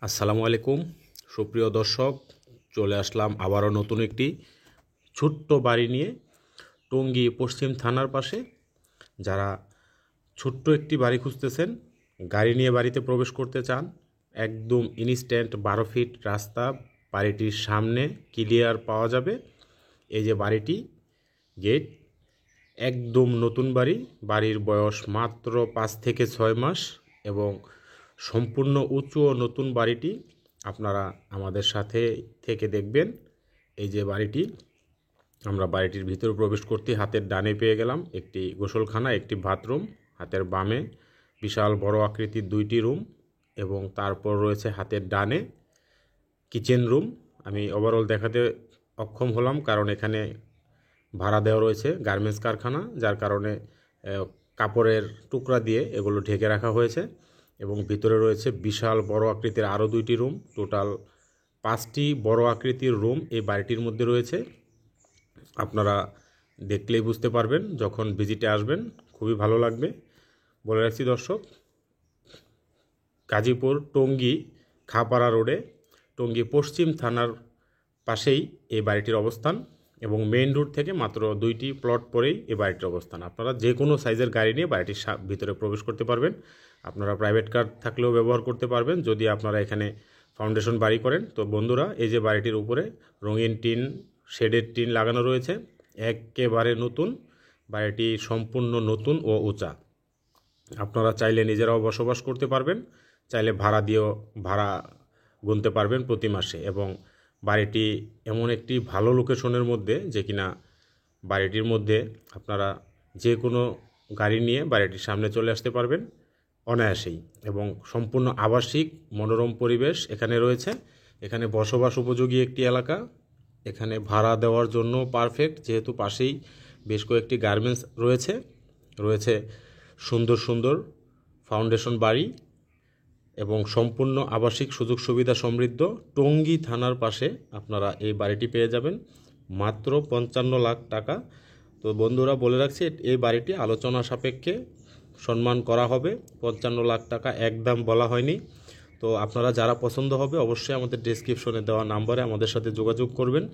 আসসালামু আলাইকুম সুপ্রিয় দর্শক, চলে আসলাম আবারও নতুন একটি ছোট্ট বাড়ি নিয়ে টঙ্গী পশ্চিম থানার পাশে। যারা ছোট্ট একটি বাড়ি খুঁজতেছেন, গাড়ি নিয়ে বাড়িতে প্রবেশ করতে চান, একদম ইনস্ট্যান্ট 12 ফিট রাস্তা বাড়িটির সামনে ক্লিয়ার পাওয়া যাবে। এই যে বাড়িটি, গেট একদম নতুন বাড়ি, বাড়ির বয়স মাত্র 5 থেকে 6 মাস এবং সম্পূর্ণ উঁচু ও নতুন বাড়িটি আপনারা আমাদের সাথে থেকে দেখবেন। এই যে বাড়িটি, আমরা বাড়িটির ভিতরে প্রবেশ করতে হাতের ডানে পেয়ে গেলাম একটি গোসলখানা, একটি বাথরুম, হাতের বামে বিশাল বড় আকৃতির 2টি রুম এবং তারপর রয়েছে হাতের ডানে কিচেন রুম। আমি ওভারঅল দেখাতে অক্ষম হলাম কারণ এখানে ভাড়া দেওয়া রয়েছে গার্মেন্টস কারখানা, যার কারণে কাপড়ের টুকরা দিয়ে এগুলো ঢেকে রাখা হয়েছে এবং ভিতরে রয়েছে বিশাল বড় আকৃতির আরও 2টি রুম। টোটাল 5টি বড় আকৃতির রুম এই বাড়িটির মধ্যে রয়েছে। আপনারা দেখলেই বুঝতে পারবেন, যখন ভিজিটে আসবেন খুবই ভালো লাগবে। বলে রাখছি দর্শক, গাজীপুর টঙ্গী খাপাড়া রোডে টঙ্গী পশ্চিম থানার পাশেই এই বাড়িটির অবস্থান এবং মেইন রোড থেকে মাত্র 2টি প্লট পরেই এই বাড়িটির অবস্থান। আপনারা যে কোনো সাইজের গাড়ি নিয়ে বাড়িটির ভিতরে প্রবেশ করতে পারবেন। আপনারা প্রাইভেট কার থাকলেও ব্যবহার করতে পারবেন যদি আপনারা এখানে ফাউন্ডেশন বাড়ি করেন। তো বন্ধুরা, এই যে বাড়িটির উপরে রঙিন টিন, শেডের টিন লাগানো রয়েছে, একেবারে নতুন বাড়িটি, সম্পূর্ণ নতুন ও উঁচা। আপনারা চাইলে নিজেরাও বসবাস করতে পারবেন, চাইলে ভাড়া দিয়েও ভাড়া গুনতে পারবেন প্রতি মাসে। এবং বাড়িটি এমন একটি ভালো লোকেশনের মধ্যে যে কিনা বাড়িটির মধ্যে আপনারা যে কোনো গাড়ি নিয়ে বাড়িটির সামনে চলে আসতে পারবেন অনায়াসেই এবং সম্পূর্ণ আবাসিক মনোরম পরিবেশ এখানে রয়েছে। এখানে বসবাস উপযোগী একটি এলাকা, এখানে ভাড়া দেওয়ার জন্য পারফেক্ট, যেহেতু পাশেই বেশ কয়েকটি গার্মেন্টস রয়েছে সুন্দর সুন্দর ফাউন্ডেশন বাড়ি এবং সম্পূর্ণ আবাসিক সুযোগ সুবিধা সমৃদ্ধ টঙ্গী থানার পাশে আপনারা এই বাড়িটি পেয়ে যাবেন মাত্র 55 লাখ টাকা। তো বন্ধুরা, বলে রাখছি, এই বাড়িটি আলোচনা সাপেক্ষে সম্মান করা হবে। 55 লাখ টাকা একদম বলা হয়নি। তো আপনারা যারা পছন্দ হবে অবশ্যই আমাদের ডেসক্রিপশনে দেওয়া নাম্বারে আমাদের সাথে যোগাযোগ করবেন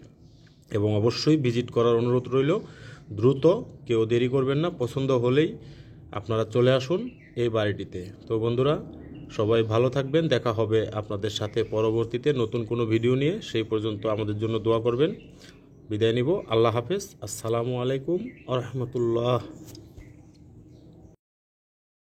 এবং অবশ্যই ভিজিট করার অনুরোধ রইল। দ্রুত, কেউ দেরি করবেন না, পছন্দ হলেই আপনারা চলে আসুন এই বাড়িটিতে। তো বন্ধুরা, সবাই ভালো থাকবেন, দেখা হবে আপনাদের সাথে পরবর্তীতে নতুন কোনো ভিডিও নিয়ে। সেই পর্যন্ত আমাদের জন্য দোয়া করবেন। বিদায় নিব, আল্লাহ হাফেজ, আসসালামু আলাইকুম আ রহমতুল্লাহ।